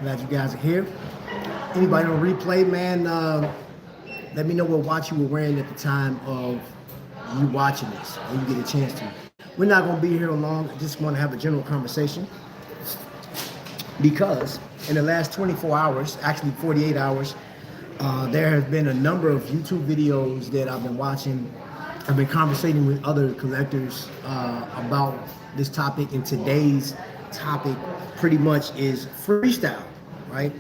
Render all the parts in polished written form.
Glad you guys are here. Anybody on replay, man, let me know what watch you were wearing at the time of you watching this when you get a chance to. We're not going to be here long. I just want to have a general conversation because in the last 24 hours, actually 48 hours, there have been a number of YouTube videos that I've been watching. I've been conversating with other collectors about this topic, and today's topic pretty much is freestyle, right?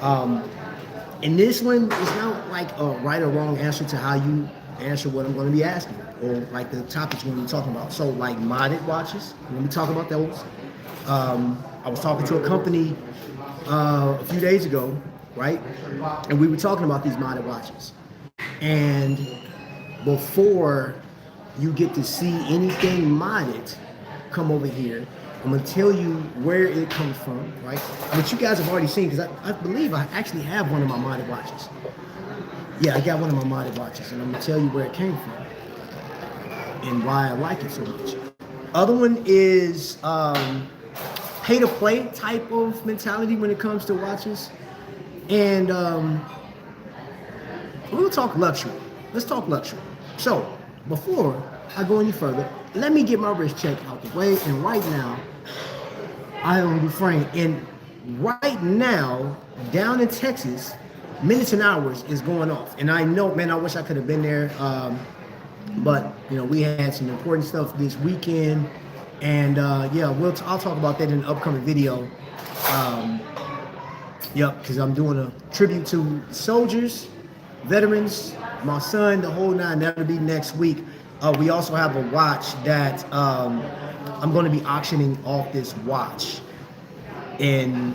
And this one is not like a right or wrong answer to how you answer what I'm going to be asking, or like the topics we're going to be talking about. So like modded watches, we're going to be talking about those. I was talking to a company a few days ago, right? And we were talking about these modded watches. And before you get to see anything modded, come over here. I'm going to tell you where it comes from, right? Which you guys have already seen, because I believe I actually have one of my modded watches. Yeah, I got one of my modded watches, and I'm going to tell you where it came from and why I like it so much. Other one is pay-to-play type of mentality when it comes to watches. And we'll talk luxury. Let's talk luxury. So, before I go any further, let me get my wrist check out the way. And right now, I am refraining. And right now, down in Texas, minutes and hours is going off. And I know, man, I wish I could have been there. But, you know, we had some important stuff this weekend. And, yeah, I'll talk about that in an upcoming video. Yep, because I'm doing a tribute to soldiers, veterans, my son, the whole nine. That'll be next week. We also have a watch that I'm going to be auctioning off this watch. And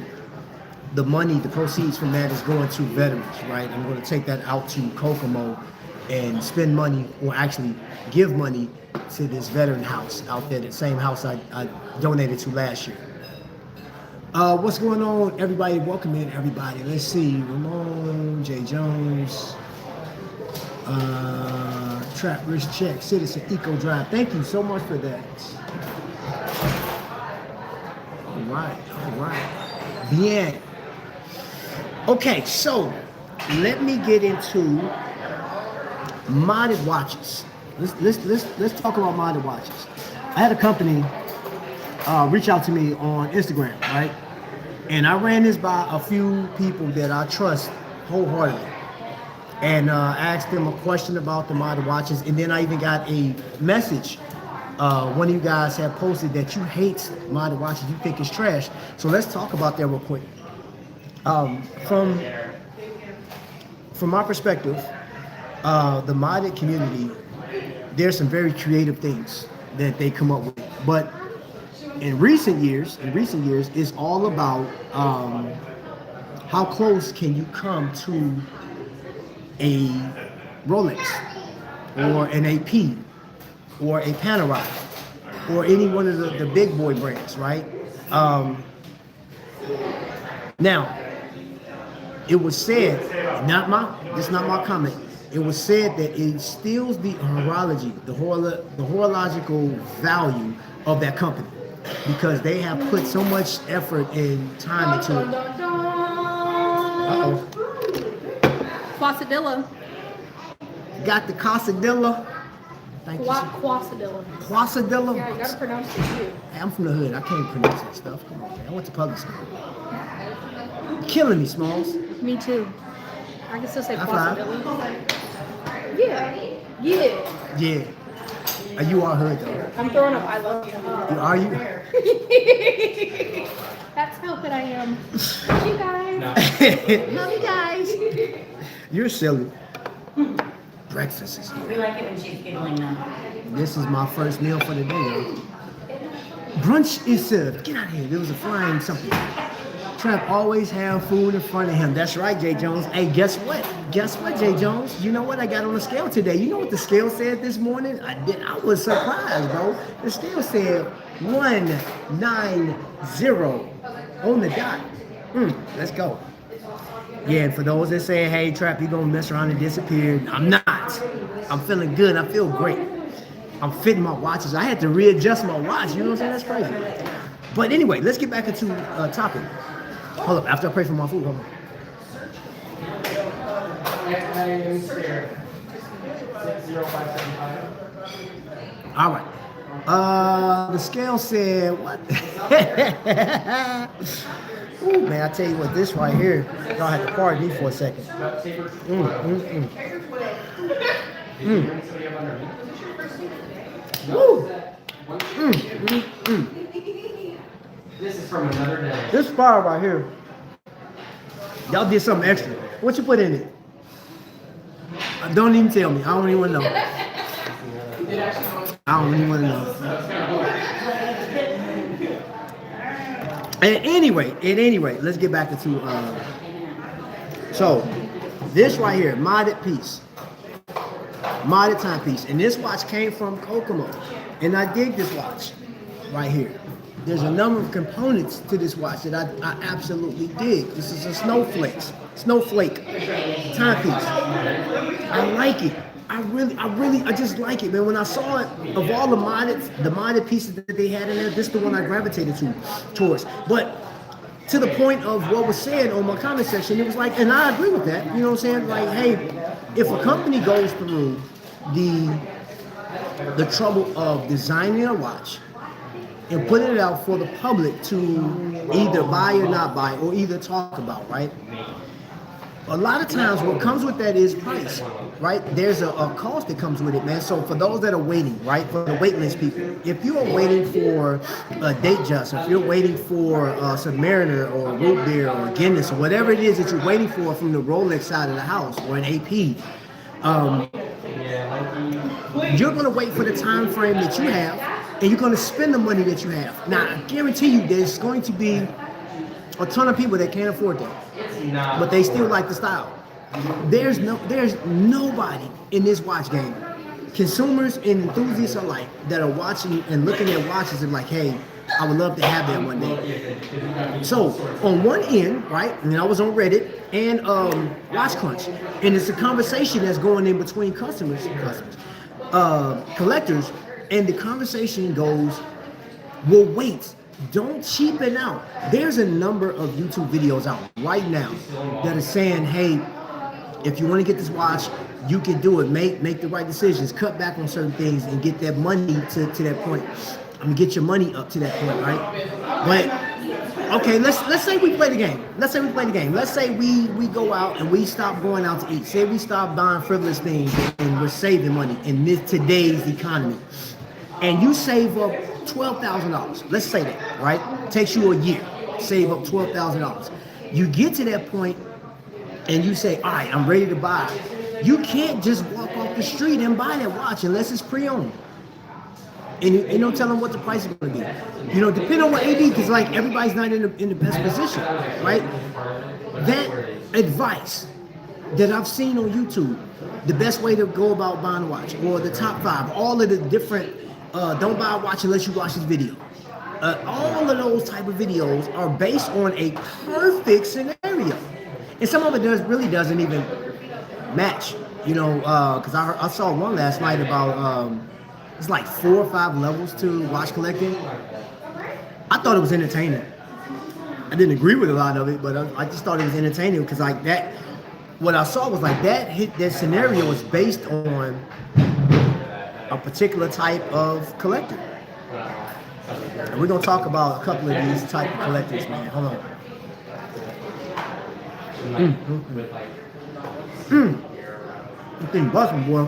the money, the proceeds from that is going to veterans, right? I'm going to take that out to Kokomo and spend money, or actually give money to this veteran house out there, the same house I donated to last year. What's going on, everybody? Welcome in, everybody. Let's see. Ramon, J. Jones, Trap Rich Check, Citizen Eco Drive. Thank you so much for that. All right. Bien. Okay, so let me get into modded watches. Let's talk about modded watches. I had a company reach out to me on Instagram, right? And I ran this by a few people that I trust wholeheartedly. And asked them a question about the modded watches. And then I even got a message. One of you guys had posted that you hate modded watches, you think it's trash. So let's talk about that real quick. From my perspective, the modded community, there's some very creative things that they come up with. But in recent years, it's all about how close can you come to a Rolex or an AP or a Panerai or any one of the big boy brands, right? Now, it was said, this is not my comment, it was said that it steals the horology, the horological value of that company, because they have put so much effort and time into it. Uh-oh. Quasadilla. Got the Casadilla. Thank you. Quasadilla. Quasadilla? Yeah, you gotta pronounce it too. Hey, I'm from the hood. I can't pronounce that stuff. Come on, man. I went to public school. You're killing me, Smalls. Me too. I can still say Quasadilla. Yeah. You are hood though. I'm throwing up. I love you. Are you? That's how good I am. Love you guys. Love you guys. You're silly. Breakfast is here. We like it when she's giggling now. This is my first meal for the day, y'all. Brunch is served. Get out of here. There was a frying something. Trap always have food in front of him. That's right, Jay Jones. Hey, guess what? Guess what, Jay Jones? You know what I got on the scale today? You know what the scale said this morning? I was surprised, bro. The scale said 190 on the dot. Let's go. Yeah, and for those that say, hey, Trap, you gonna mess around and disappear, I'm not. I'm feeling good. I feel great. I'm fitting my watches. I had to readjust my watch. You know what I'm saying? That's crazy. But anyway, let's get back into topic. Hold up, after I pay for my food, hold on. All right. The scale said what? Ooh, man, I tell you what, this right here, y'all had to pardon me for a second. Woo. This is from another day. This fire right here, y'all did something extra. What you put in it? Don't even tell me. I don't even want to know. I don't even want to know. At any rate, let's get back to so this right here, modded timepiece, and this watch came from Kokomo, and I dig this watch right here. There's a number of components to this watch that I absolutely dig. This is a snowflake timepiece. I like it. I just like it, man. When I saw it, of all the modded pieces that they had in there, this is the one I gravitated towards. But to the point of what was said on my comment section, it was like, and I agree with that. You know what I'm saying? Like, hey, if a company goes through the trouble of designing a watch and putting it out for the public to either buy or not buy, or either talk about, right? A lot of times what comes with that is price, right? There's a cost that comes with it, man. So for those that are waiting, right? For the waitlist people, if you are waiting for a Datejust, if you're waiting for Submariner or Root Beer or Guinness or whatever it is that you're waiting for from the Rolex side of the house or an AP, you're going to wait for the time frame that you have, and you're going to spend the money that you have. Now, I guarantee you there's going to be a ton of people that can't afford that, but they still like the style. There's nobody in this watch game, consumers and enthusiasts alike, that are watching and looking at watches and like, hey, I would love to have that one day. So on one end, right, and I was on Reddit and Watch Crunch, and it's a conversation that's going in between collectors, and the conversation goes, well, wait. Don't cheapen out. There's a number of YouTube videos out right now that are saying, hey, if you want to get this watch, you can do it. Make the right decisions. Cut back on certain things and get that money to that point. I mean, get your money up to that point, right? But okay, let's say we play the game. Let's say we go out and we stop going out to eat. Say we stop buying frivolous things and we're saving money in today's economy. And you save up $12,000. Let's say that, right? Takes you a year. Save up $12,000. You get to that point and you say, all right, I'm ready to buy. You can't just walk off the street and buy that watch unless it's pre-owned. And you don't tell them what the price is going to be. You know, depending on what AB, because like everybody's not in the best position, right? That advice that I've seen on YouTube, the best way to go about buying a watch, or the top 5, all of the different, don't buy a watch unless you watch this video. All of those type of videos are based on a perfect scenario. And some of it really doesn't even match, you know, because I saw one last night about, it's like 4 or 5 levels to watch collecting. I thought it was entertaining. I didn't agree with a lot of it, but I just thought it was entertaining because like that, what I saw was like that scenario was based on a particular type of collector. And we're gonna talk about a couple of these type of collectors, man. Hold on. You think busting, boy.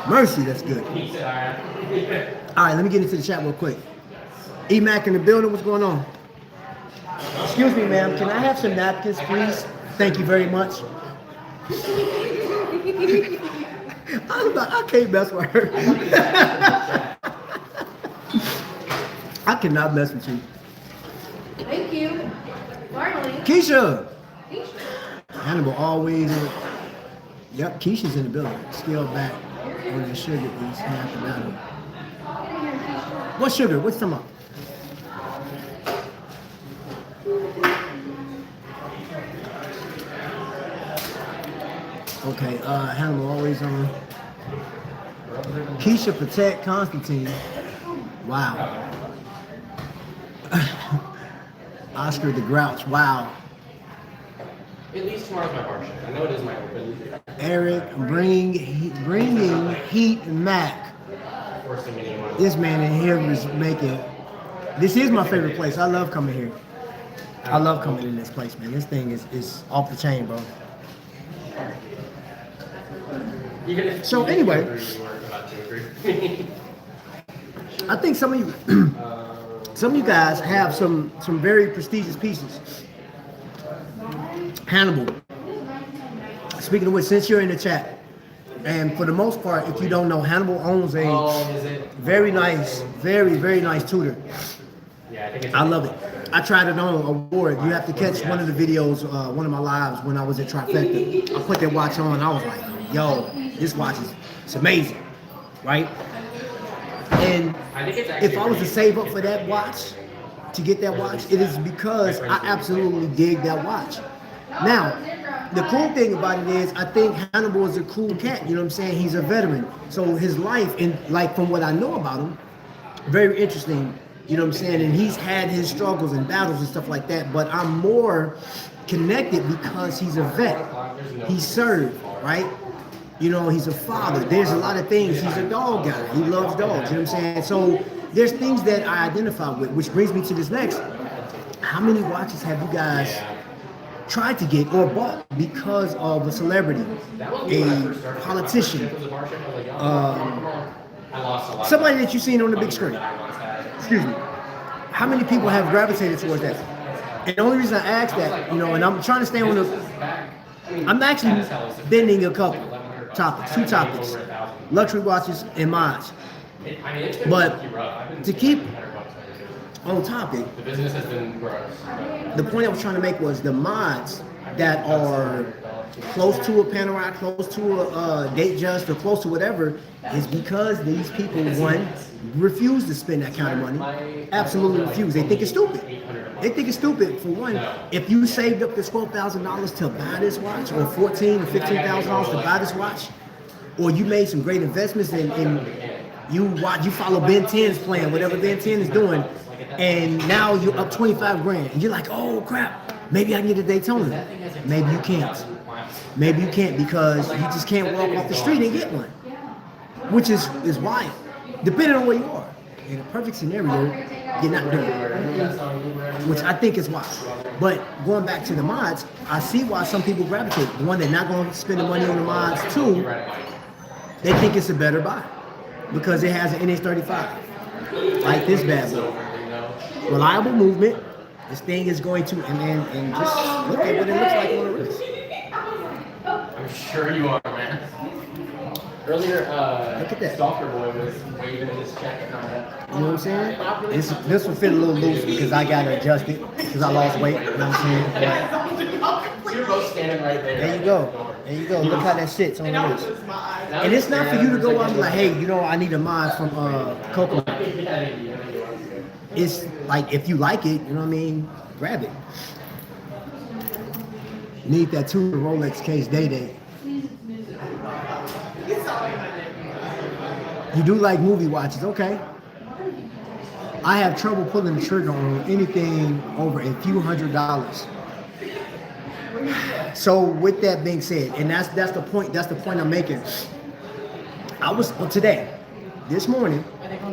Mercy, that's good. All right, let me get into the chat real quick. E-Mac in the building, what's going on? Excuse me, ma'am, can I have some napkins, please? Thank you very much. I can't mess with her. I cannot mess with you. Thank you. Finally. Keisha. Hannibal always. Yep, Keisha's in the building. Scale back on the sugar, please. Half the battle. What sugar? What's some up? Okay, Hannibal always on. Keisha Patek Constantine. Wow. Oscar the Grouch. Wow. At least tomorrow's my bar shift. I know it is my open. Eric bringing heat Mac. Forcing anyone. This man in here is making. This is my favorite place. I love coming here. I love coming in this place, man. This thing is off the chain, bro. Even if So you anyway, agree, you weren't about to agree. I think some of you guys have some very prestigious pieces. Hannibal. Speaking of which, since you're in the chat, and for the most part, if you don't know, Hannibal owns a Is it? very nice tutor. Yeah, I think it's. I love it. I tried it on award. You have to catch one of the videos, one of my lives when I was at Trifecta. I put that watch on. I was like, yo, this watch it's amazing, right? And I think it's actually if I was to save up for that watch, to get that watch, it is because I absolutely dig that watch. Now, the cool thing about it is I think Hannibal is a cool cat, you know what I'm saying? He's a veteran. So his life, and like from what I know about him, very interesting, you know what I'm saying? And he's had his struggles and battles and stuff like that, but I'm more connected because he's a vet. He served, right? You know, he's a father. There's a lot of things. He's a dog guy. He loves dogs, you know what I'm saying? So there's things that I identify with, which brings me to this next. How many watches have you guys tried to get or bought because of a celebrity, a politician, somebody that you've seen on the big screen? Excuse me. How many people have gravitated towards that? And the only reason I ask that, you know, and I'm trying to stay on I'm actually bending a couple topics, two topics, luxury watches and mods. But to keep on topic, The business has been gross. the point I was trying to make was the mods that are close to a panorama, close to a date just, or close to whatever, is because these people, one, refuse to spend that kind of money. Absolutely refuse. They think it's stupid. They think it's stupid, for one. If you saved up this $12,000 to buy this watch, or $14,000 or $15,000 to buy this watch, or you made some great investments and you follow Ben 10's plan, whatever Ben 10 is doing, and now you're up 25 grand, and you're like, oh crap, maybe I can get a Daytona. Maybe you can't. Maybe you can't, because you just can't walk off the street and get one, which is wild, depending on where you are. In a perfect scenario, you're not doing it, which I think is wild. But going back to the mods, I see why some people gravitate. One, they're not going to spend the money on the mods. Two, they think it's a better buy because it has an NH35, like this bad boy. Reliable movement. This thing is going to, and just look at what it looks like on the wrist. I'm sure you are, man. Earlier, Look at that. Stalker Boy was waving his check. You know what I'm saying? This will fit a little loose because I got to adjust it because I lost weight. You know what I'm saying? But You're both standing right there. there you go. There you go. Look how that sits on the wrist. And it's not for you to go out and be like, hey, you know, I need a mod from Coco. It's like, if you like it, you know what I mean, grab it. Need that Tudor Rolex case Day. You do like movie watches, okay. I have trouble pulling the trigger on anything over a few $100s. So with that being said, and that's the point I'm making. This morning,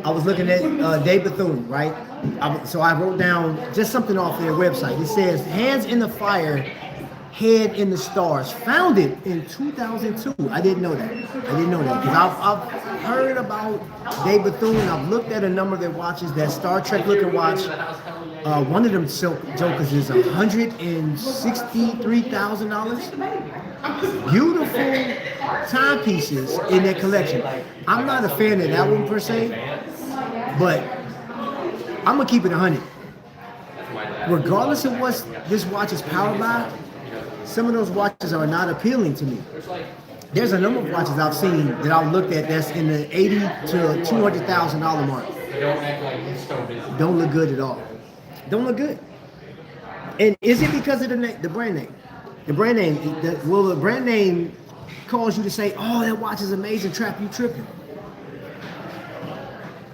I was looking at Dave Bethune, right? So I wrote down just something off their website. It says, Hands in the Fire, Head in the Stars, founded in 2002. I didn't know that because I've heard about Dave Bethune. I've looked at a number of their watches. That Star Trek looking watch, one of them jokers is $163,000. Beautiful timepieces in that collection. I'm not a fan of that one per se, but I'm gonna keep it 100. Regardless of what this watch is powered by, some of those watches are not appealing to me. There's a number of watches I've seen that I've looked at that's in the $80,000 to $200,000 mark. Don't look good at all. Don't look good. And is it because of the brand name? The brand name, will the brand name cause you to say, oh, that watch is amazing, Trap, you tripping?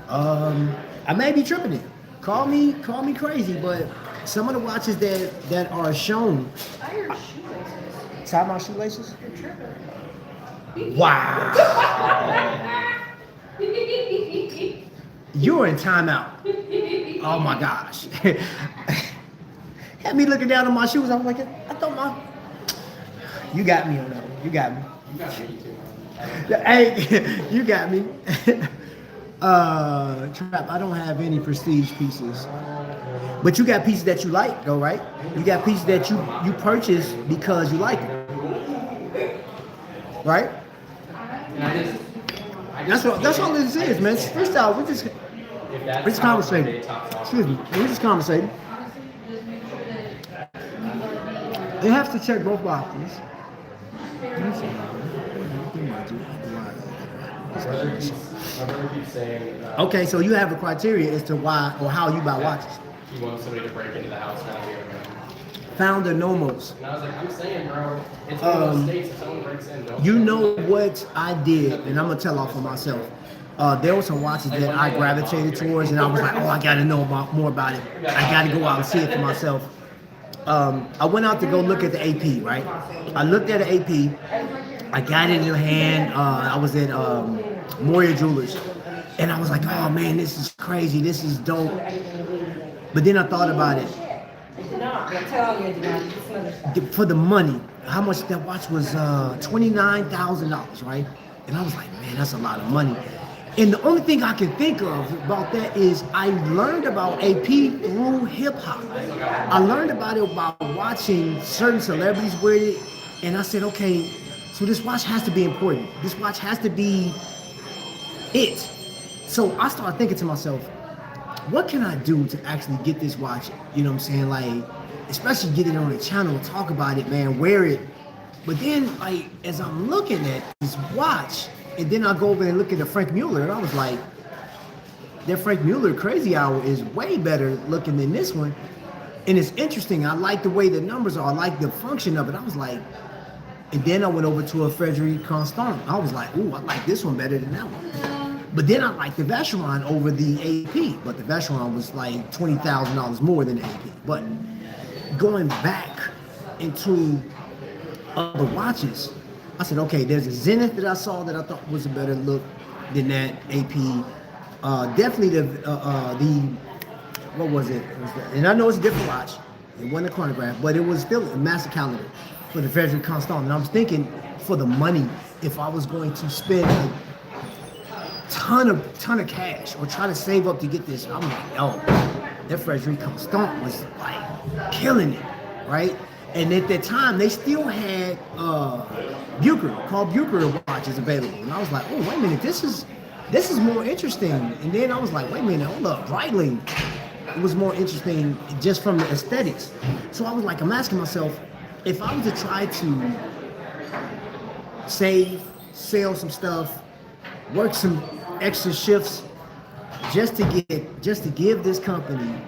I may be tripping it. Call me crazy, but some of the watches that are shown. Tie your shoelaces. Tie my shoelaces? You're tripping. Wow. You're in timeout. Oh my gosh. Had me looking down on my shoes. I was like, I thought you got me on that one. You got me. You got me too. Hey, you got me. Trap, I don't have any prestige pieces. But you got pieces that you like though, right? You got pieces that you purchase because you like it. Right? And That's all this is, man. It's freestyle. We're just conversating. Excuse me. We're just conversating. You have to check both boxes. My brother keeps saying. Okay, so you have a criteria as to why or how you buy watches. He wants somebody to break into the house now. Found the nomos. And I was like, I'm saying, bro, it's one of those states if someone breaks in, don't. You know what I did, and I'm gonna tell off for myself. There were some watches that I gravitated towards, and I was like, oh, I gotta know more about it. I gotta go out and see it for myself. I went out to go look at the AP, right? I looked at the AP. I got it in the hand. I was at Moria Jewelers, and I was like, oh man, this is crazy. This is dope. But then I thought about it. For the money, how much that watch was $29,000, right? And I was like, man, that's a lot of money. And the only thing I can think of about that is I learned about AP through hip hop. I learned about it by watching certain celebrities wear it, and I said, okay, so this watch has to be important. This watch has to be it. So I started thinking to myself, what can I do to actually get this watch? You know what I'm saying? Like, especially get it on the channel, talk about it, man, wear it. But then, like, as I'm looking at this watch, and then I go over and look at the Frank Mueller, and I was like, that Frank Mueller Crazy Hour is way better looking than this one. And it's interesting. I like the way the numbers are. I like the function of it. I was like, and then I went over to a Frederic Constant. I was like, ooh, I like this one better than that one. But then I liked the Vacheron over the AP, but the Vacheron was like $20,000 more than the AP. But going back into other watches, I said, okay, there's a Zenith that I saw that I thought was a better look than that AP. Definitely the what was it? And I know it's a different watch. It wasn't a chronograph, but it was still a master calendar for the Frederic Constant. And I was thinking, for the money, if I was going to spend a ton of cash or try to save up to get this, I'm like, oh, that Frederic Constant was like killing it, right? And at that time, they still had Bucher watches available, and I was like, oh, wait a minute, this is more interesting. And then I was like, wait a minute, hold up, Breitling. It was more interesting just from the aesthetics. So I was like, I'm asking myself, if I was to try to sell some stuff, work some extra shifts, just to give this company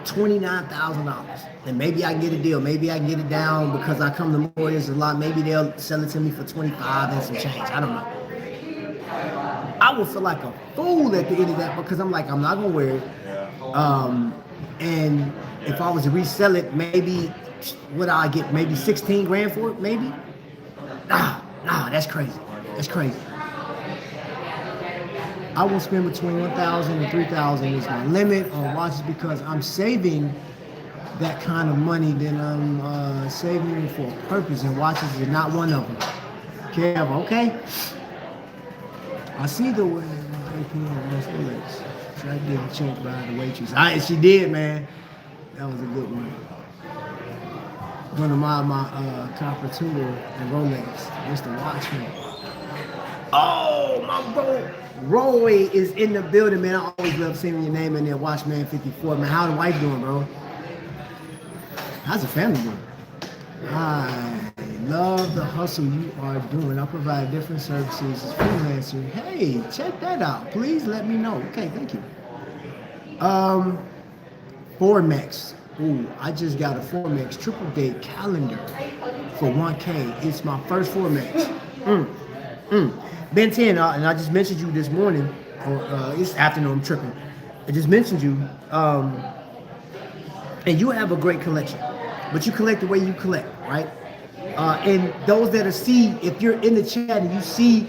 $29,000, and maybe I can get a deal. Maybe I can get it down because I come to Warriors a lot. Maybe they'll sell it to me for 25 and some change. I don't know. I would feel like a fool at the end of that because I'm like, I'm not gonna wear it. And if I was to resell it, maybe would I get maybe 16 grand for it? Maybe. Nah, that's crazy. That's crazy. I will spend between $1,000 and $3,000 is my limit on watches because I'm saving that kind of money. Then I'm saving it for a purpose, and watches is not one of them. Kev, okay? I see the way Try getting choked by the waitress. She did, man. That was a good one. One of my Capratulo and Rolex, Mr. Watchman. Oh, my bro. Roy is in the building, man. I always love seeing your name in there, Watchman 54. Man, how the wife doing, bro? How's the family doing? I love the hustle you are doing. I provide different services as freelancer. Hey, check that out. Please let me know. Okay, thank you. Formex. Ooh, I just got a Formex triple date calendar for 1K. It's my first Formex. Ben 10, and I just mentioned you this morning. or it's afternoon, I'm tripping. I just mentioned you, and you have a great collection, but you collect the way you collect, right? And those that are if you're in the chat and you see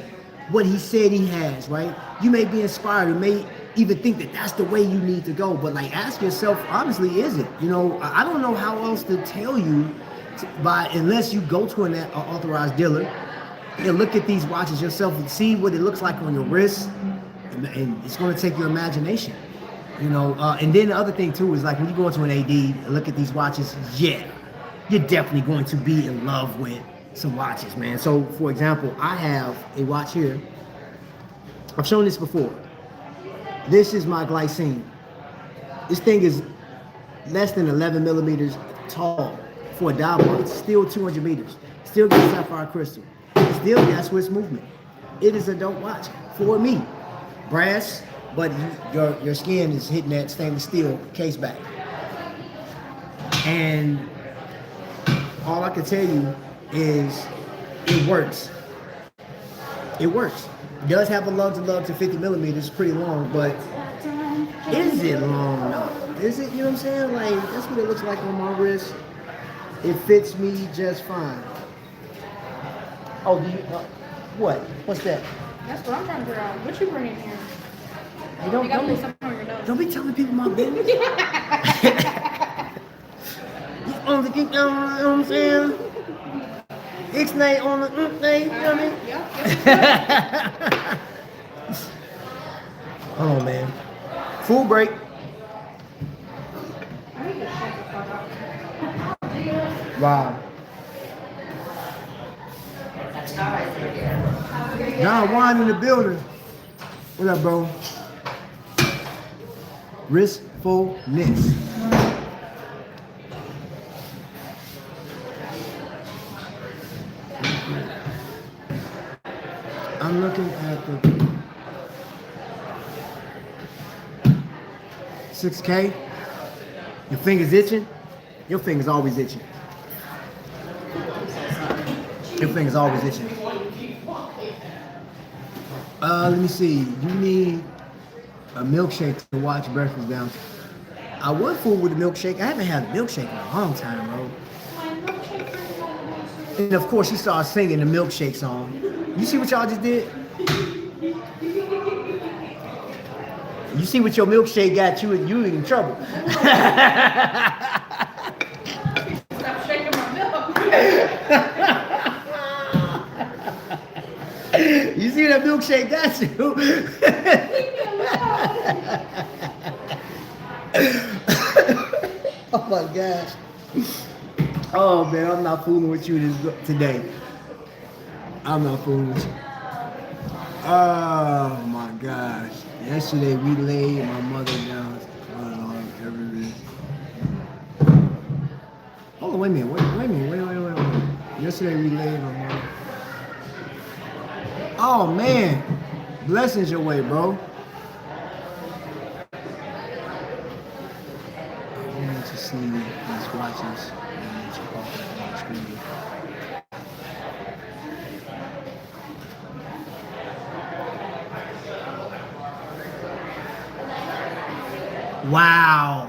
what he said he has, right? You may be inspired, or may even think that that's the way you need to go. But like, ask yourself, honestly, is it? You know, I don't know how else to tell you, unless you go to an authorized dealer and look at these watches yourself and see what it looks like on your wrist, and it's going to take your imagination. You know, and then the other thing too is like when you go into an AD and look at these watches, yeah, you're definitely going to be in love with some watches, man. So, for example, I have a watch here. I've shown this before. This is my glycine. This thing is less than 11 millimeters tall for a dial watch. Still 200 meters. Still got sapphire crystal. Still got Swiss movement. It is a dope watch for me. Brass, but your skin is hitting that stainless steel case back. And all I can tell you is it works. It works. It does have a lug to 50 millimeters, pretty long, but is it long enough? Is it, you know what I'm saying? Like, that's what it looks like on my wrist. It fits me just fine. Oh, do you, what? What's that? That's what I'm trying to figure out. What you bringing here? Hey, You gotta put something on your nose. don't be telling people my business. You know what I'm saying? Ixnay on the thing, you know what I mean? Yeah. Oh man. Full break. Wow. John Wine in the building. What up, bro? Wristfulness. I'm looking at the 6K. Your finger's itching. Your finger's always itching. Your finger's always itching. Let me see. You need a milkshake to watch Breakfast Bounce. I would fool with a milkshake. I haven't had a milkshake in a long time, bro. And of course, he started singing the milkshake song. You see what y'all just did? You see what your milkshake got you? You in trouble. Stop shaking my milk. You see what that milkshake got you? Oh my gosh. Oh man, I'm not fooling with you today. I'm not fooling with you. Oh my gosh. Yesterday we laid my mother down on every. Hold on, wait a minute. Wait. Yesterday we laid my mother. Oh man. Blessings your way, bro. I wanted to see these watches. Wow.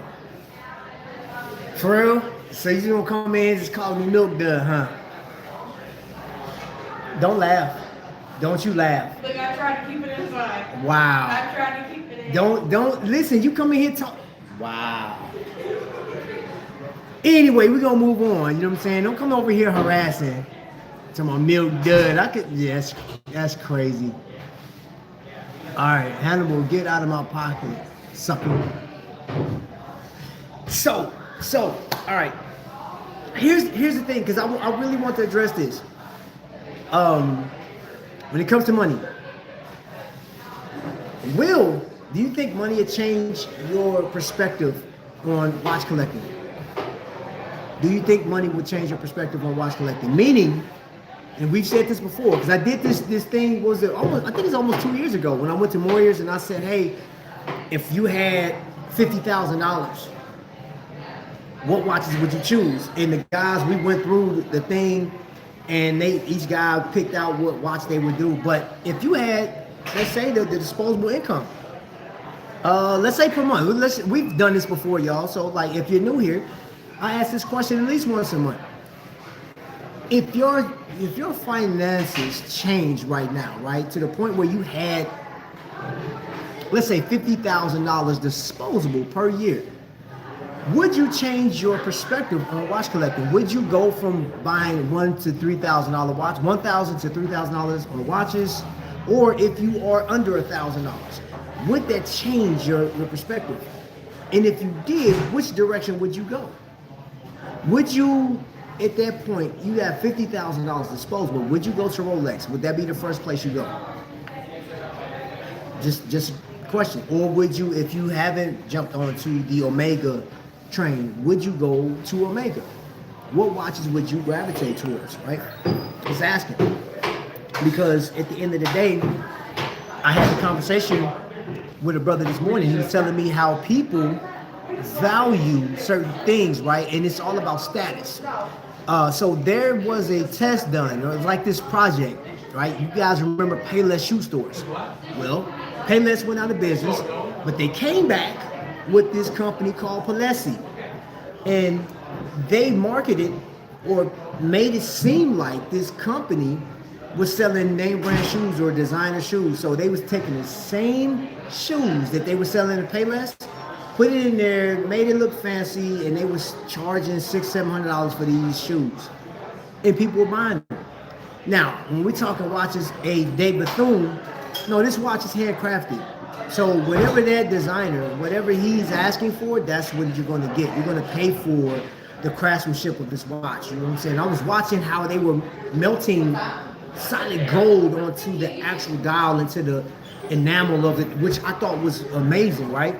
For real? So you gonna come in and just call me Milk Dud, huh? Don't laugh. Don't you laugh. Look, I tried to keep it inside. Wow. I tried to keep it in. Don't listen, you come in here talk. Wow. Anyway, we're gonna move on, you know what I'm saying? Don't come over here harassing to my Milk Dud. Yes, that's crazy. Alright, Hannibal, get out of my pocket, sucker. So, all right. Here's the thing, because I really want to address this. When it comes to money, do you think money will change your perspective on watch collecting? Do you think money will change your perspective on watch collecting? Meaning, and we've said this before, because I did this thing, I think it's almost 2 years ago, when I went to Moyer's and I said, hey, if you had $50,000, what watches would you choose? And the guys, we went through the thing, and each guy picked out what watch they would do. But if you had, let's say, the disposable income, Let's say per month. We've done this before, y'all. So like, if you're new here, I ask this question at least once a month. If your finances change right now, right, to the point where you had, let's say $50,000 disposable per year, would you change your perspective on watch collecting? Would you go from buying $1,000 to $3,000 watch, $1,000 to $3,000 on watches, or if you are under $1,000, would that change your perspective? And if you did, which direction would you go? Would you, at that point, you have $50,000 disposable, would you go to Rolex? Would that be the first place you go? Just a question. Or would you, if you haven't jumped onto the Omega train, would you go to Omega? What watches would you gravitate towards, right? Just asking. Because at the end of the day, I had a conversation with a brother this morning. He was telling me how people value certain things, right? And it's all about status. So there was a test done, or it was like this project, right? You guys remember Payless shoe stores? Well, Payless went out of business, but they came back with this company called Palessi, and they marketed or made it seem like this company was selling name brand shoes or designer shoes. So they was taking the same shoes that they were selling at Payless, put it in there, made it look fancy, and they was charging $600-700 for these shoes, and people were buying them. Now, when we're talking watches, a De Bethune, no, this watch is handcrafted. So whatever that designer, whatever he's asking for, that's what you're going to get. You're going to pay for the craftsmanship of this watch. You know what I'm saying? I was watching how they were melting solid gold onto the actual dial, into the enamel of it, which I thought was amazing, right?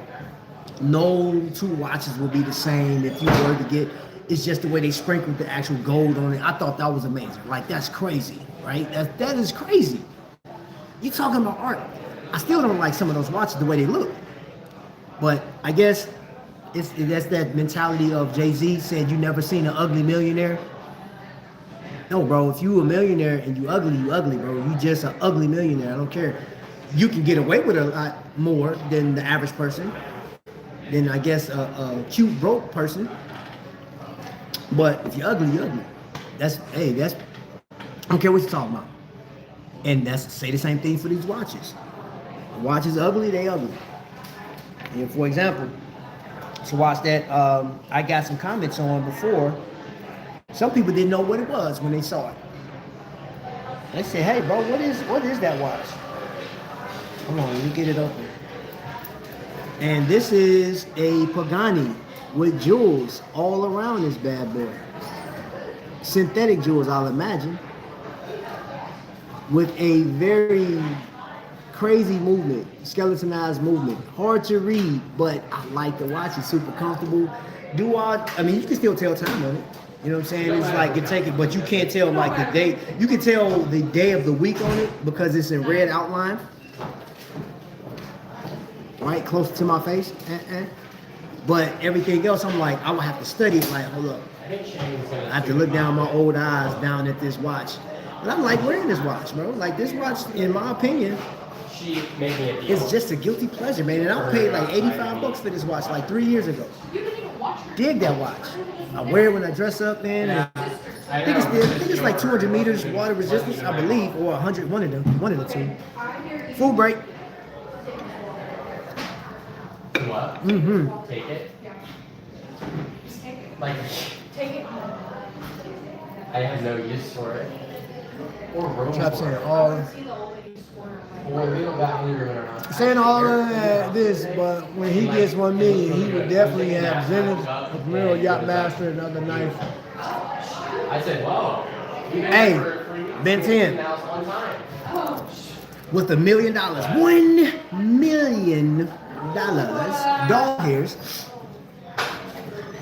No two watches will be the same if you were to get, it's just the way they sprinkled the actual gold on it. I thought that was amazing. Like, that's crazy, right? That is crazy. You talking about art. I still don't like some of those watches the way they look. But I guess that's that mentality of Jay-Z said, you never seen an ugly millionaire. No, bro, if you a millionaire and you ugly, bro. You just an ugly millionaire. I don't care. You can get away with a lot more than the average person, than I guess a cute broke person. But if you're ugly, you're ugly. That's I don't care what you're talking about. And that's say the same thing for these watches. The watch is ugly, they ugly. And for example, it's a watch that I got some comments on before. Some people didn't know what it was when they saw it. They said, hey bro, what is that watch? Come on, let me get it open. And this is a Pagani with jewels all around this bad boy. Synthetic jewels, I'll imagine. With a very crazy movement, skeletonized movement. Hard to read, but I like the watch. It's super comfortable. I mean, you can still tell time on it. You know what I'm saying? It's like you take it, but you can't tell like the day. You can tell the day of the week on it because it's in red outline. Right, close to my face. But everything else, I'm like, I would have to study it. Like, hold up. I have to look down my old eyes down at this watch. And I'm like wearing this watch, bro. Like, this watch, in my opinion, it's just a guilty pleasure, man. And I paid like $85 for this watch like 3 years ago. Dig that watch. I wear it when I dress up, man. I think it's like 200 meters water resistance, I believe, or 100, one of the two. Full break. What? Mm-hmm. Take it. Take Like, it. I have no use for it. Or room Trap for saying it. all. Well, we don't got any room in our house. Saying all of this, but when he gets 1 million, he would definitely have Zenith, a Camaro Yachtmaster, another knife. I said, whoa. Hey, Ben 10. With $1 million, $1 million dog hairs,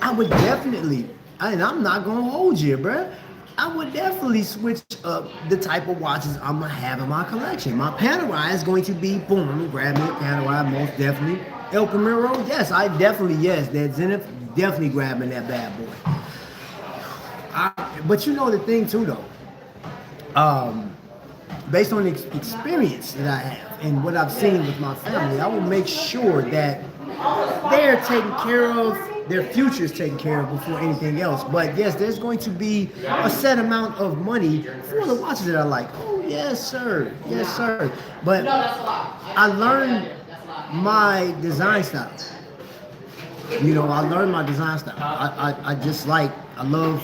I would definitely, and I'm not gonna hold you, bruh. I would definitely switch up the type of watches I'm gonna have in my collection. My Panerai is going to be, boom, I'm gonna grab me a Panerai, most definitely. El Camaro, yes, that Zenith, definitely grabbing that bad boy. But you know the thing too, though. based on the experience that I have and what I've seen with my family, I will make sure that they're taken care of, their future is taken care of before anything else. But yes, there's going to be a set amount of money for the watches that I like. Oh, yes, sir. Yes, sir. But I learned my design style. You know, I learned my design style. I just like, I love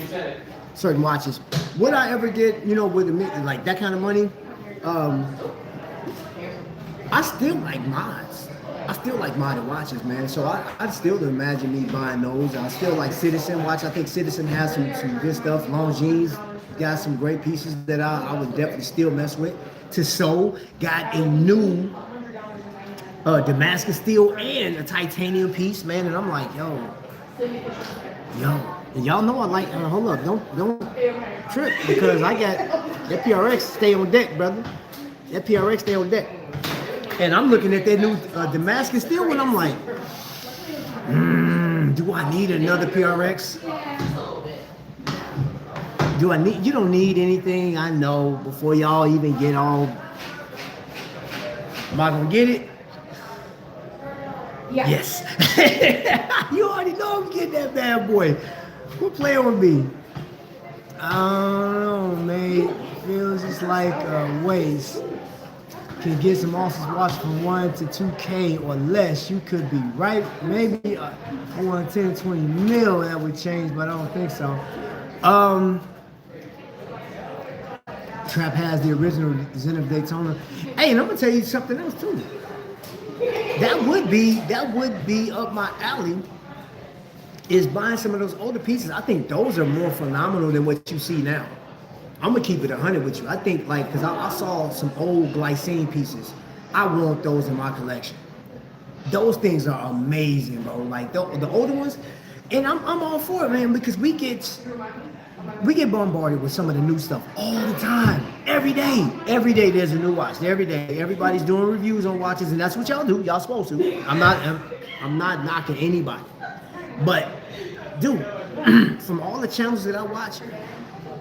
certain watches. Would I ever get, you know, with like that kind of money? I still like mods. I still like modded watches, man. So I still imagine me buying those. I still like Citizen watch. I think Citizen has some good stuff. Longines got some great pieces that I would definitely still mess with. Tissot got a new Damascus steel and a titanium piece, man. And I'm like, yo. And y'all know I like, hold up, don't trip, because I got that PRX stay on deck, brother. That PRX stay on deck. And I'm looking at that new Damascus steel one, I'm like, do I need another PRX? You don't need anything, I know, before y'all even get all, am I gonna get it? Yeah. Yes. You already know I'm getting that bad boy. Quit playing with me. I don't know, man. Feels just like a waste. Can get some awesome watch from 1 to 2K or less. You could be right. Maybe 10 to 20 mil that would change, but I don't think so. Trap has the original Zen of Daytona. Hey, and I'm gonna tell you something else too. That would be up my alley, is buying some of those older pieces. I think those are more phenomenal than what you see now. I'm gonna keep it 100 with you. I think, like, because I saw some old glycine pieces. I want those in my collection. Those things are amazing, bro. Like the older ones, and I'm all for it, man, because we get bombarded with some of the new stuff all the time. Every day there's a new watch. Every day, everybody's doing reviews on watches, and that's what y'all do. Y'all supposed to. I'm not knocking anybody, but dude, from all the channels that I watch,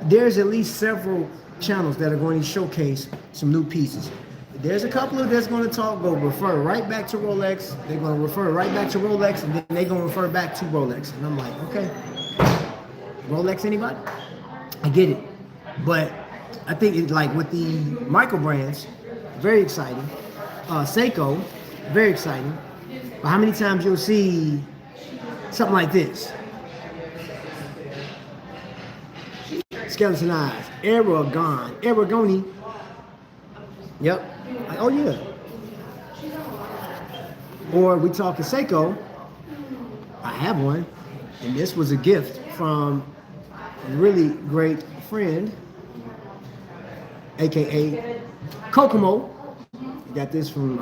there's at least several channels that are going to showcase some new pieces. There's a couple of that's going to refer right back to Rolex. They're going to refer right back to Rolex, and then they're going to refer back to Rolex. And I'm like, okay, Rolex, anybody? I get it. But I think it's like with the microbrands, very exciting. Seiko, very exciting. But how many times you'll see something like this? Skeleton eyes, Aragoni. Yep. Oh yeah. Or we talking Seiko. I have one, and this was a gift from a really great friend, aka Kokomo. Got this from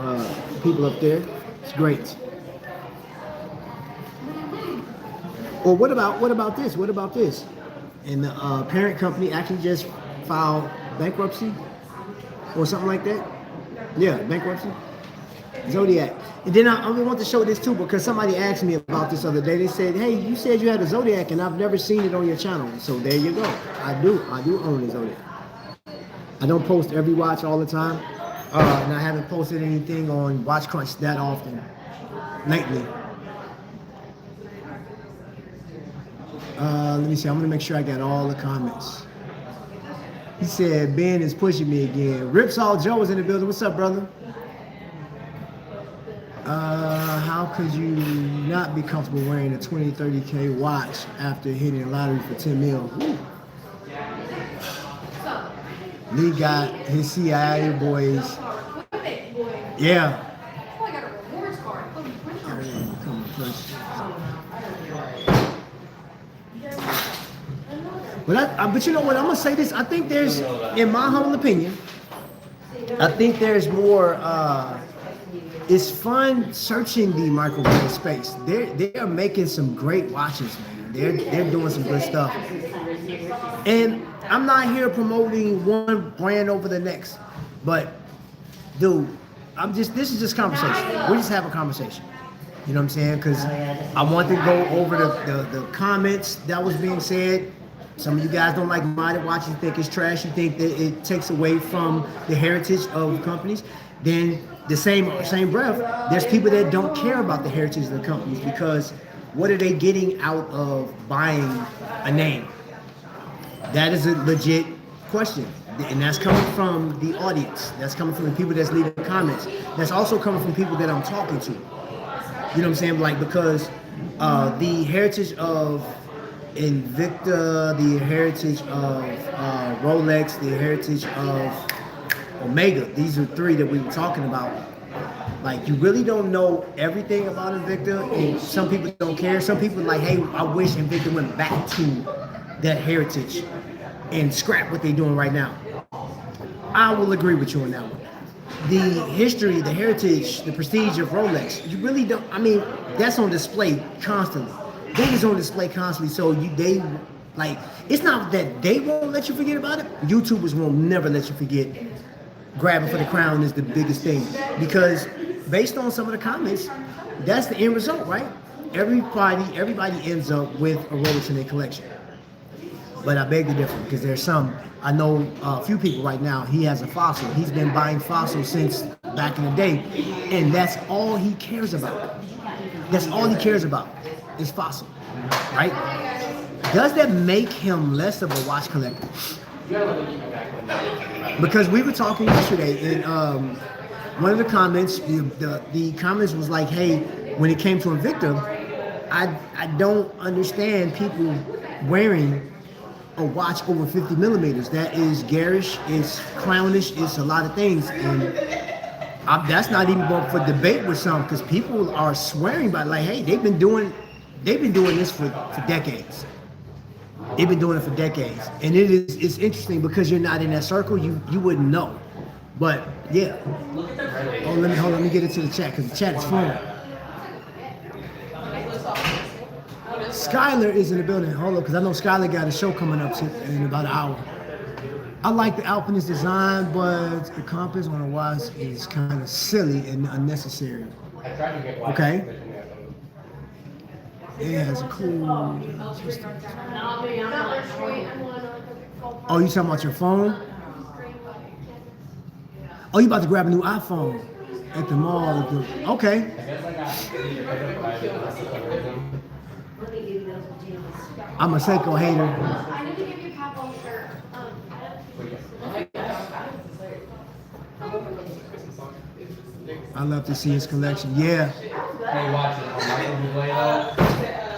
people up there. It's great. Or what about this? What about this? And the parent company actually just filed bankruptcy or something like that. Yeah, bankruptcy. Zodiac. And then I want to show this too, because somebody asked me about this other day. They said, hey, you said you had a Zodiac and I've never seen it on your channel. So there you go. I do own a Zodiac. I don't post every watch all the time. And I haven't posted anything on Watch Crunch that often lately. Let me see. I'm gonna make sure I got all the comments. He said Ben is pushing me again. Ripsaw Joe is in the building. What's up, brother? How could you not be comfortable wearing a 20, 30K watch after hitting a lottery for 10 mil? Woo. Lee got his CIA boys. Yeah. I got a rewards card. But you know what? I'm gonna say this. I think there's, in my humble opinion, I think there's more. It's fun searching the microbrand space. They are making some great watches, man. They're doing some good stuff. And I'm not here promoting one brand over the next, but dude, this is just conversation. We just have a conversation. You know what I'm saying? Because I want to go over the comments that was being said. Some of you guys don't like modded watches, you think it's trash, you think that it takes away from the heritage of companies. Then the same breath, there's people that don't care about the heritage of the companies because what are they getting out of buying a name? That is a legit question. And that's coming from the audience. That's coming from the people that's leaving comments. That's also coming from people that I'm talking to. You know what I'm saying? Like, because the heritage of Invicta, the heritage of Rolex, the heritage of Omega, these are three that we were talking about. Like, you really don't know everything about Invicta, and some people don't care. Some people are like, hey, I wish Invicta went back to that heritage and scrap what they're doing right now. I will agree with you on that one. The history, the heritage, the prestige of Rolex, you really don't, I mean, that's on display constantly. That is on display constantly, so they, like, it's not that they won't let you forget about it. YouTubers won't never let you forget. Grabbing for the crown is the biggest thing, because based on some of the comments, that's the end result, right? Everybody ends up with a Rolex in their collection. But I beg to differ, because there's some, I know a few people right now, he has a Fossil. He's been buying fossils since back in the day, and that's all he cares about. That's all he cares about is Fossil, right? Does that make him less of a watch collector? Because we were talking yesterday, and one of the comments, the comments was like, hey, when it came to Invicta, I don't understand people wearing a watch over 50 millimeters. That is garish, it's clownish, it's a lot of things, and that's not even going for debate with some, because people are swearing by, like, hey, they've been doing this for decades. They've been doing it for decades, and it's interesting because you're not in that circle. You wouldn't know, but yeah. Oh, let me get into the chat, because the chat is flowing. Skylar is in the building. Hold up, because I know Skylar got a show coming up in about an hour. I like the Alpinist design, but the compass on a watch is kind of silly and unnecessary. Okay. Yeah, it's a cool. Oh, you talking about your phone? Oh, you about to grab a new iPhone at the mall? Okay. I'm a Seiko hater. I need to give you a cap on shirt. I love to see his collection. Yeah.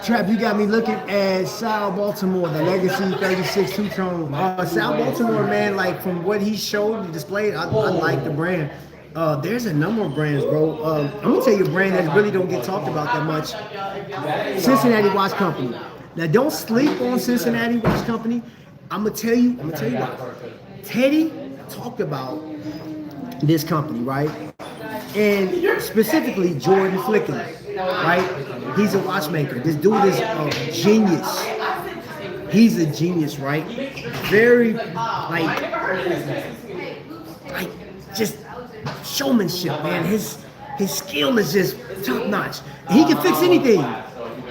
Trap, you got me looking at Sal Baltimore, the Legacy 36 two-tone. Sal Baltimore, man, like from what he showed and displayed, I like the brand. There's a number of brands, bro. I'm gonna tell you a brand that really don't get talked about that much. Cincinnati Watch Company. Now, don't sleep on Cincinnati Watch Company. I'm gonna tell you why. Teddy talked about this company, right? And specifically Jordan Flicken, right? He's a watchmaker. This dude is a genius. He's a genius, right? Very like just showmanship, man. His skill is just top notch. He can fix anything.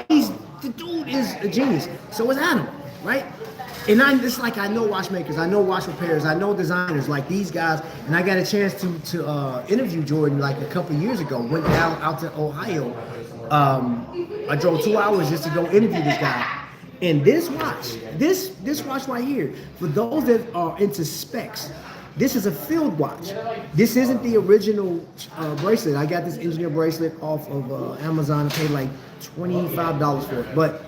The dude is a genius. So is Adam, right? And it's like I know watchmakers, I know watch repairers, I know designers like these guys, and I got a chance to interview Jordan like a couple years ago. Went down out to Ohio. I drove 2 hours just to go interview this guy. And this watch right here, for those that are into specs, this is a field watch. This isn't the original bracelet. I got this engineer bracelet off of Amazon. I paid like $25 for it. But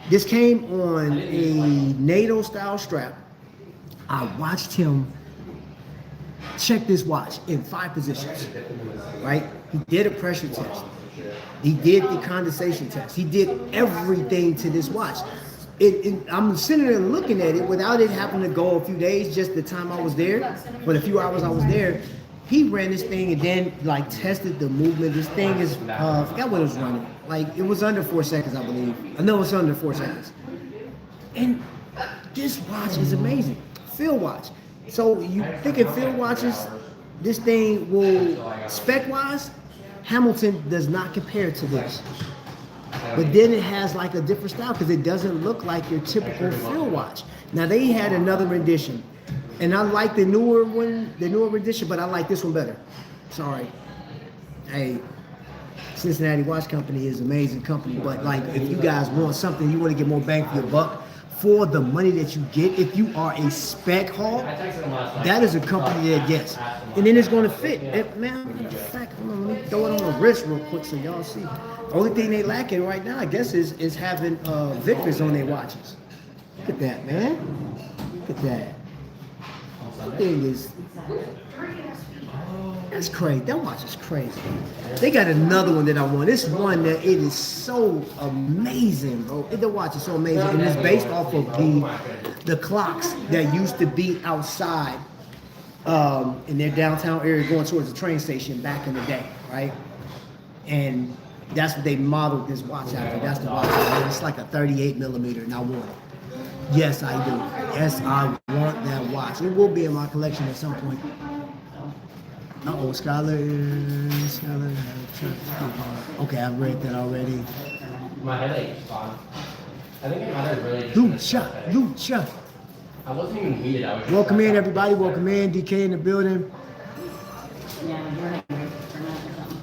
this came on a NATO style strap. I watched him check this watch in 5 positions, right? He did a pressure test. He did the condensation test. He did everything to this watch. I'm sitting there looking at it without it having to go a few days, just the time I was there, for the few hours I was there. He ran this thing and then like tested the movement. This thing is, I forgot what it was running. Like it was under 4 seconds, I believe. I know it's under 4 seconds. And this watch is amazing. Field watch. So you think of field watches, this thing will, spec-wise, Hamilton does not compare to this. but then it has like a different style because it doesn't look like your typical field watch. Now they had another rendition, and I like the newer one, the newer rendition, but I like this one better. Sorry. Hey, Cincinnati Watch Company is an amazing company, but like if you guys want something, you want to get more bang for your buck for the money that you get, if you are a spec hog, that is a company that gets. And then it's going to fit. Man, in fact, hold on, let me throw it on the wrist real quick so y'all see. The only thing they lacking right now, I guess, is having Victors on their watches. Look at that, man. Look at that. That thing is... That's crazy. That watch is crazy. They got another one that I want. This one that it is so amazing, bro. The watch is so amazing, and it's based off of the clocks that used to be outside in their downtown area, going towards the train station back in the day, right? And that's what they modeled this watch after. That's the watch. It's like a 38 millimeter, and I want it. Yes, I do. Yes, I want that watch. It will be in my collection at some point. Uh-oh, Skylar. Okay, I've read that already. My headache is gone. I think my headache really just... Lucha. I wasn't even heated. I was just Welcome in, everybody. Welcome in. DK in the building.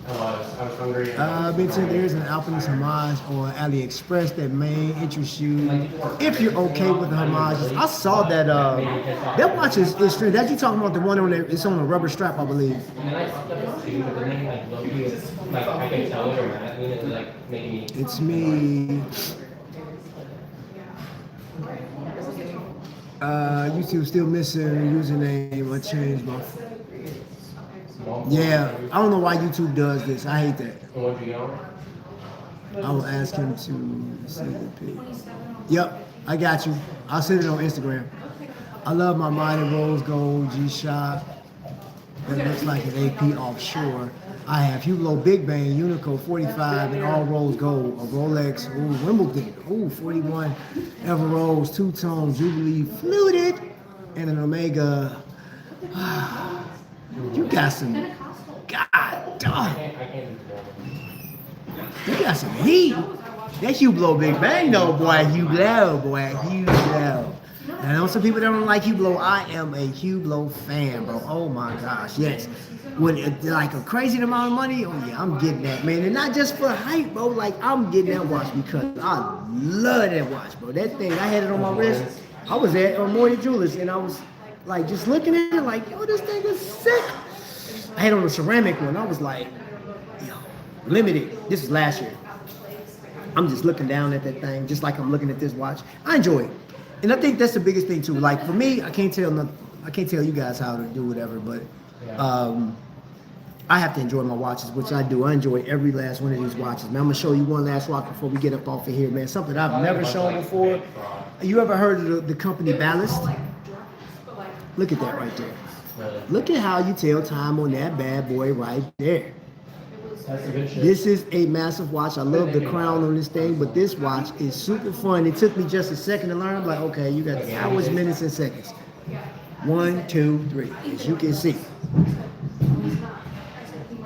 I was hungry. I've been told there is an Alpinist homage on AliExpress that may interest you if you're okay with the homages. I saw that that watch is strange. That you talking about the one on there? It's on a rubber strap, I believe. And then I saw that too, but then like low-key, like I can tell it or not. I mean, it like made me... It's me. YouTube still missing username. I changed my... Yeah, I don't know why YouTube does this. I hate that. I will ask him to send the pic. Yep, I got you. I'll send it on Instagram. I love my Mighty Rose Gold G-Shock. That looks like an AP offshore. I have Hublot Big Bang Unico 45 and all rose gold. A Rolex, ooh, Wimbledon, ooh, 41. Ever Rose, two-tone Jubilee fluted, and an Omega. You got some, God dog. You got some heat. That Hublot Big Bang though, boy. Hublot, boy. Hublot. And I know some people that don't like Hublot. I am a Hublot fan, bro. Oh my gosh, yes. With like a crazy amount of money, oh yeah, I'm getting that, man. And not just for hype, bro. Like I'm getting that watch because I love that watch, bro. That thing, I had it on my wrist. I was at Moya Jewelers and I was like just looking at it like, yo, this thing is sick. I had on a ceramic one. I was like, yo, limited. This is last year. I'm just looking down at that thing, just like I'm looking at this watch. I enjoy it. And I think that's the biggest thing too. Like for me, I can't tell you guys how to do whatever, but I have to enjoy my watches, which I do. I enjoy every last one of these watches. Man, I'm gonna show you one last watch before we get up off of here, man. Something I've never shown before. You ever heard of the company Ballast? Look at that right there. Look at how you tell time on that bad boy right there. That's a good shit. This is a massive watch. I love the crown on this thing, but this watch is super fun. It took me just a second to learn. I'm like, okay, you got hours, minutes, and seconds. 1, 2, 3, as you can see.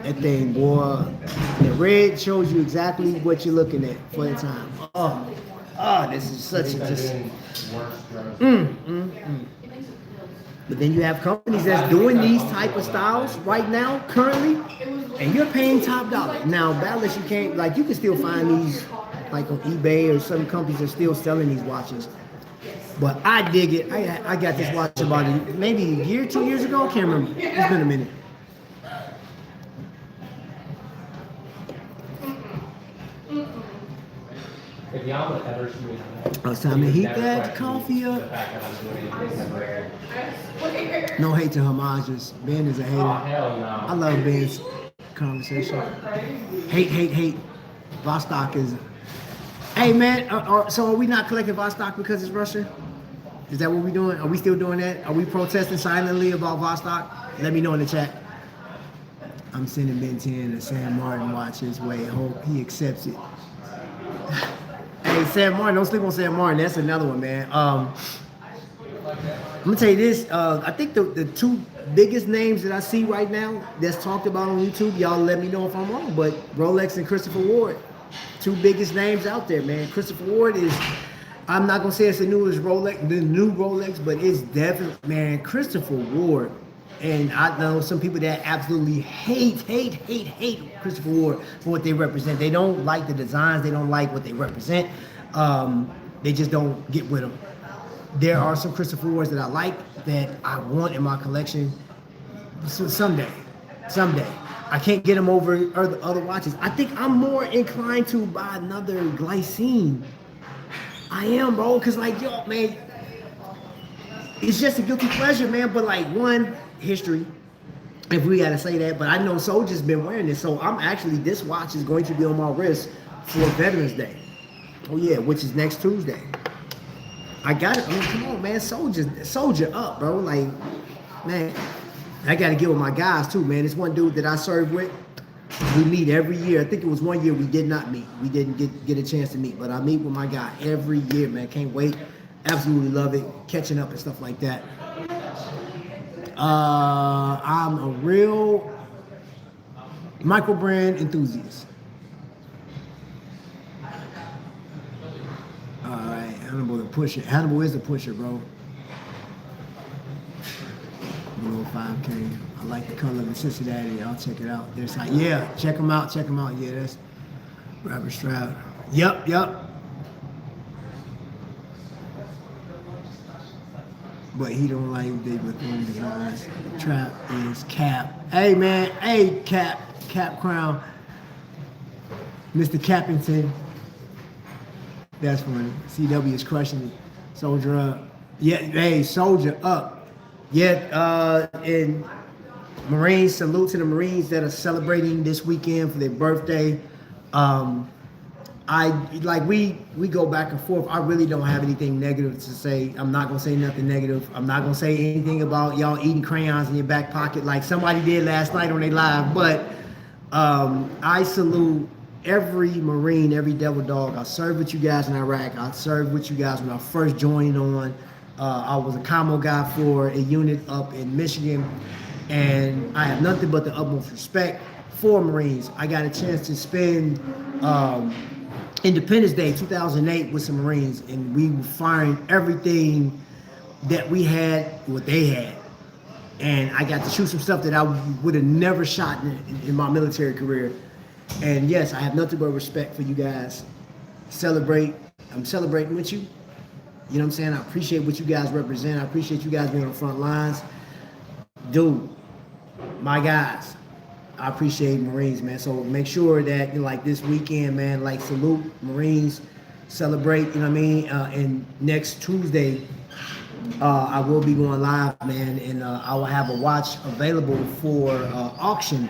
That thing, boy. The red shows you exactly what you're looking at for the time. Oh, this is such a just. But then you have companies that's doing these type of styles right now, currently, and you're paying top dollar. Now, Ballast, you can't, like, you can still find these, like, on eBay or some companies are still selling these watches. But I dig it. I got this watch about maybe a year, 2 years ago. I can't remember. It's been a minute. It's time to heat that coffee up. No hate to homages. Ben is a hater. I love Ben's conversation. Hate. Vostok is. Hey man, so are we not collecting Vostok because it's Russia? Is that what we're doing? Are we still doing that? Are we protesting silently about Vostok? Let me know in the chat. I'm sending Ben 10 a Sam Martin watch his way. Hope he accepts it. Hey, Sam Martin, don't sleep on Sam Martin. That's another one, man. I'm gonna tell you this. I think the two biggest names that I see right now that's talked about on YouTube, y'all let me know if I'm wrong, but Rolex and Christopher Ward. two biggest names out there, man. Christopher Ward is, I'm not gonna say it's the new Rolex, but it's definitely, man, Christopher Ward. And I know some people that absolutely hate Christopher Ward for what they represent. They don't like the designs. They don't like what they represent. They just don't get with them. There are some Christopher Wards that I like that I want in my collection. So someday. I can't get them over other watches. I think I'm more inclined to buy another Glycine. I am, bro, because like, yo, man, it's just a guilty pleasure, man. But like, one, history, if we gotta say that. But I know Soldier's been wearing this, so I'm actually, this watch is going to be on my wrist for Veterans Day. Oh yeah, which is next Tuesday. I got it. I mean, come on, man, Soldier up, bro. Like, man, I gotta get with my guys too, man. This one dude that I serve with, we meet every year. I think it was one year we did not meet. We didn't get a chance to meet, but I meet with my guy every year, man. Can't wait. Absolutely love it. Catching up and stuff like that. I'm a real microbrand enthusiast. All right, Hannibal the pusher. Hannibal is the pusher, bro. Below 5K. I like the color of the Cincinnati. I'll check it out. There's like, yeah, check them out. Yeah, that's Robert Stroud. Yep. But he don't like David Thorne designs. Trap is Cap. Hey man, hey Cap Crown. Mr. Cappington. That's funny. CW is crushing it. Soldier up. Yeah, hey, Soldier up. Yeah, and Marines, salute to the Marines that are celebrating this weekend for their birthday. We go back and forth. I really don't have anything negative to say. I'm not gonna say nothing negative. I'm not gonna say anything about y'all eating crayons in your back pocket like somebody did last night on their live. But I salute every Marine, every Devil Dog. I served with you guys in Iraq. I served with you guys when I first joined on. I was a commo guy for a unit up in Michigan, and I have nothing but the utmost respect for Marines. I got a chance to spend Independence Day 2008 with some Marines, and we were firing everything that we had, what they had. And I got to shoot some stuff that I would have never shot in my military career. And yes, I have nothing but respect for you guys. Celebrate. I'm celebrating with you. You know what I'm saying? I appreciate what you guys represent. I appreciate you guys being on the front lines. Dude, my guys, I appreciate Marines, man. So make sure that, you know, like this weekend, man, like salute Marines, celebrate, you know what I mean? And next Tuesday, I will be going live, man, and I will have a watch available for auction.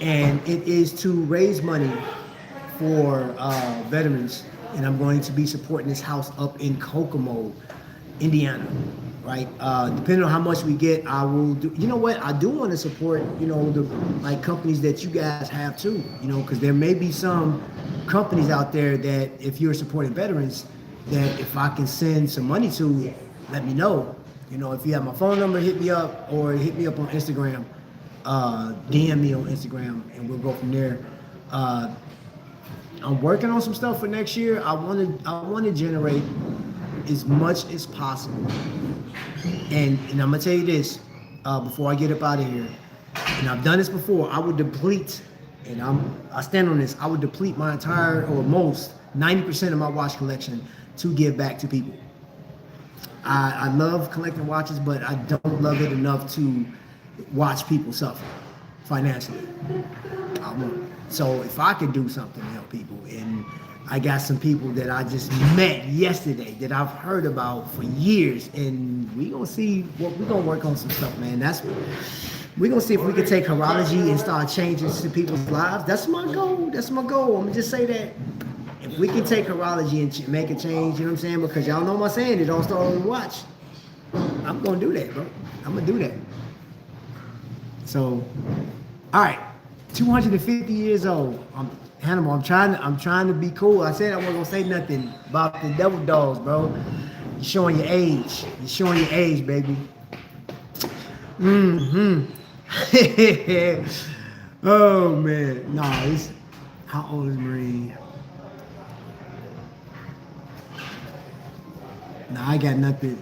And it is to raise money for veterans. And I'm going to be supporting this house up in Kokomo, Indiana. Right, depending on how much we get, I will do. You know what? I do want to support, you know, the like companies that you guys have too. You know, because there may be some companies out there that if you're supporting veterans, that if I can send some money to, let me know. You know, if you have my phone number, hit me up or hit me up on Instagram. DM me on Instagram, and we'll go from there. I'm working on some stuff for next year. I want to generate as much as possible. And I'm gonna tell you this before I get up out of here. And I've done this before. I would deplete, and I stand on this. I would deplete my entire or most 90% of my watch collection to give back to people. I love collecting watches, but I don't love it enough to watch people suffer financially. I won't. So if I could do something to help people, and I got some people that I just met yesterday that I've heard about for years, and we gonna see what we're gonna work on some stuff, man. We're gonna see if we can take horology and start changing to people's lives. That's my goal. I'm gonna just say that. If we can take horology and make a change, you know what I'm saying? Because y'all know my saying, it all starts on the watch. I'm gonna do that, bro. I'm gonna do that. So, all right, 250 years old. Hannibal, I'm trying to be cool. I said I wasn't gonna say nothing about the Devil Dogs, bro. You're showing your age. You're showing your age, baby. Oh man, no, how old is Marine? Nah, I got nothing.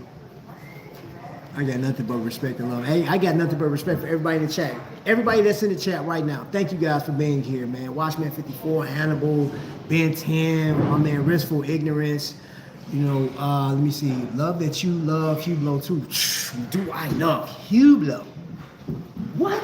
I got nothing but respect and love. Hey, I got nothing but respect for everybody in the chat. Everybody that's in the chat right now. Thank you guys for being here, man. Watchman 54, Hannibal, Ben 10, my man Riskful Ignorance. You know, let me see. Love that you love Hublot too. Do I love Hublot? What?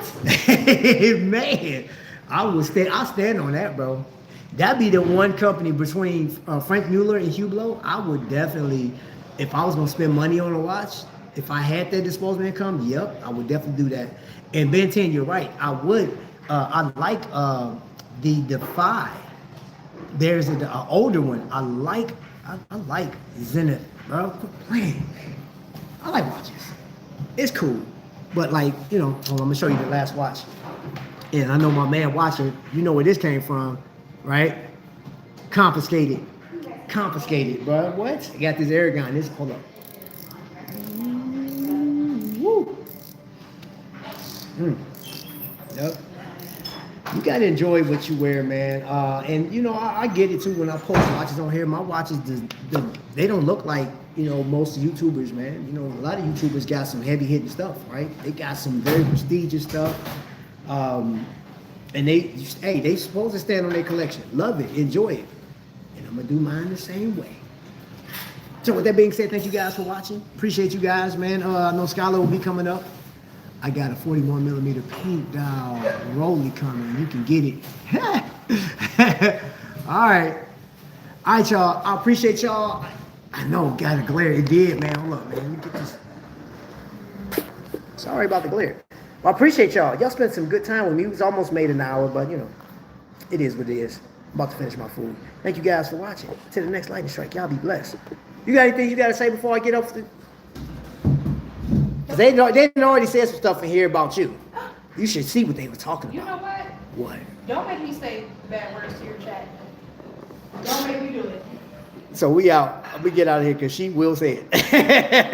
Man, I'll stand on that, bro. That'd be the one company between Frank Mueller and Hublot. I would definitely, if I was gonna spend money on a watch, if I had that disposable income, yep, I would definitely do that. And Ben 10, you're right. I would. I like the Defy. There's an older one. I like Zenith, bro. Man, I like watches. It's cool, but like, you know, I'm gonna show you the last watch. And I know my man watching. You know where this came from, right? Confiscated, bro. What? I got this Aragon. This, hold up. Woo. Yep. You gotta enjoy what you wear, man. And you know, I get it too when I post watches on here. My watches, they don't look like, you know, most YouTubers, man. You know, a lot of YouTubers got some heavy hitting stuff, right? They got some very prestigious stuff. And they supposed to stand on their collection. Love it, enjoy it. And I'm gonna do mine the same way. So with that being said, thank you guys for watching. Appreciate you guys, man. I know Skylar will be coming up. I got a 41mm pink dial Rolly coming. You can get it. All right, y'all. I appreciate y'all. I know, got a glare. It did, man. Hold up, man. Let me get this. Sorry about the glare. Well, I appreciate y'all. Y'all spent some good time with me. It was almost made an hour, but you know, it is what it is. I'm about to finish my food. Thank you guys for watching. Till the next lightning strike. Y'all be blessed. You got anything you got to say before I get off the... They didn't already say some stuff in here about you. You should see what they were talking about. You know what? What? Don't make me say bad words to your chat. Don't make me do it. So we out. We get out of here because she will say it.